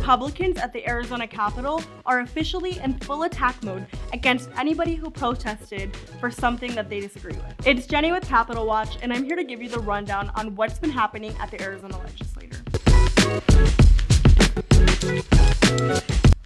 Republicans at the Arizona Capitol are officially in full attack mode against anybody who protested for something that they disagree with. It's Jenny with Capitol Watch, and I'm here to give you the rundown on what's been happening at the Arizona legislature.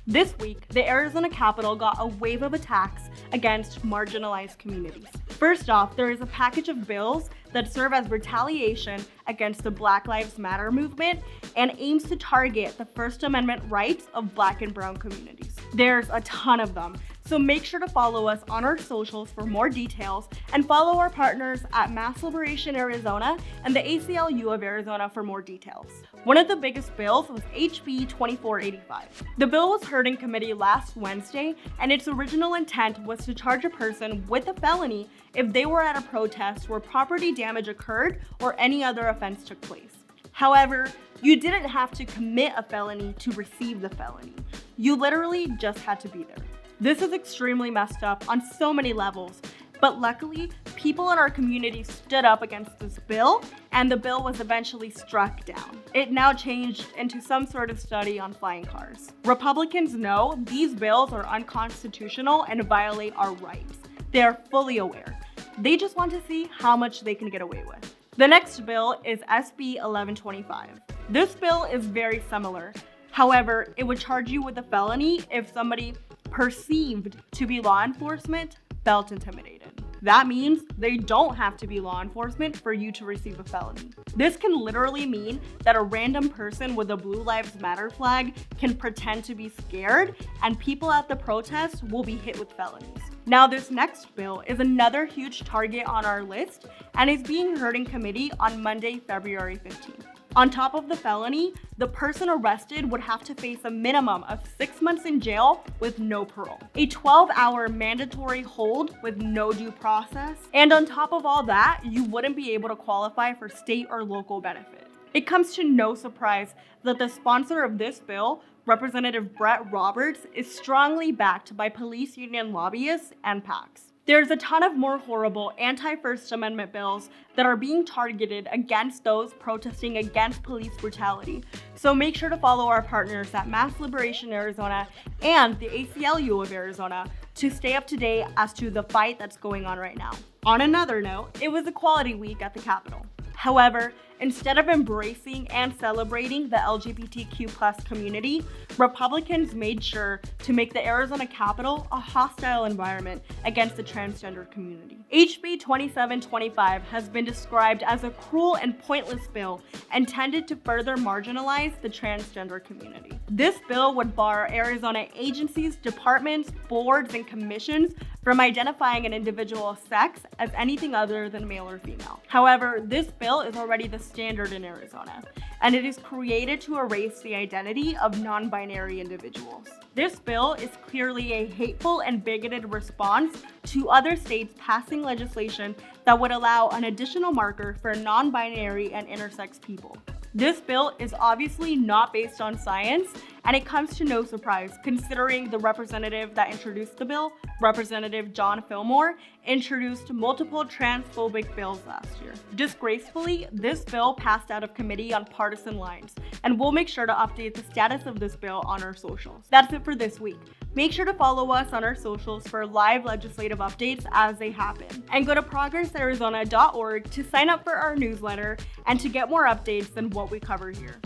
This week, the Arizona Capitol got a wave of attacks against marginalized communities. First off, there is a package of bills that serve as retaliation against the Black Lives Matter movement and aims to target the First Amendment rights of Black and Brown communities. There's a ton of them, so make sure to follow us on our socials for more details and follow our partners at Mass Liberation Arizona and the ACLU of Arizona for more details. One of the biggest bills was HB 2485. The bill was heard in committee last Wednesday, and its original intent was to charge a person with a felony if they were at a protest where property damage occurred or any other offense took place. However, you didn't have to commit a felony to receive the felony. You literally just had to be there. This is extremely messed up on so many levels, but luckily, people in our community stood up against this bill, and the bill was eventually struck down. It now changed into some sort of study on flying cars. Republicans know these bills are unconstitutional and violate our rights. They are fully aware. They just want to see how much they can get away with. The next bill is SB 1125. This bill is very similar. However, it would charge you with a felony if somebody perceived to be law enforcement felt intimidated. That means they don't have to be law enforcement for you to receive a felony. This can literally mean that a random person with a Blue Lives Matter flag can pretend to be scared, and people at the protest will be hit with felonies. Now, this next bill is another huge target on our list and is being heard in committee on Monday, February 15th. On top of the felony, the person arrested would have to face a minimum of 6 months in jail with no parole, a 12-hour mandatory hold with no due process, and on top of all that, you wouldn't be able to qualify for state or local benefit. It comes to no surprise that the sponsor of this bill, Representative Brett Roberts, is strongly backed by police union lobbyists and PACs. There's a ton of more horrible anti-First Amendment bills that are being targeted against those protesting against police brutality. So make sure to follow our partners at Mass Liberation Arizona and the ACLU of Arizona to stay up to date as to the fight that's going on right now. On another note, it was Equality Week at the Capitol. However, instead of embracing and celebrating the LGBTQ+ community, Republicans made sure to make the Arizona Capitol a hostile environment against the transgender community. HB 2725 has been described as a cruel and pointless bill intended to further marginalize the transgender community. This bill would bar Arizona agencies, departments, boards, and commissions from identifying an individual's sex as anything other than male or female. However, this bill is already the standard in Arizona, and it is created to erase the identity of non-binary individuals. This bill is clearly a hateful and bigoted response to other states passing legislation that would allow an additional marker for non-binary and intersex people. This bill is obviously not based on science, and it comes to no surprise considering the representative that introduced the bill, Representative John Fillmore, introduced multiple transphobic bills last year. Disgracefully, this bill passed out of committee on partisan lines, and we'll make sure to update the status of this bill on our socials. That's it for this week. Make sure to follow us on our socials for live legislative updates as they happen. And go to progressarizona.org to sign up for our newsletter and to get more updates than what we cover here.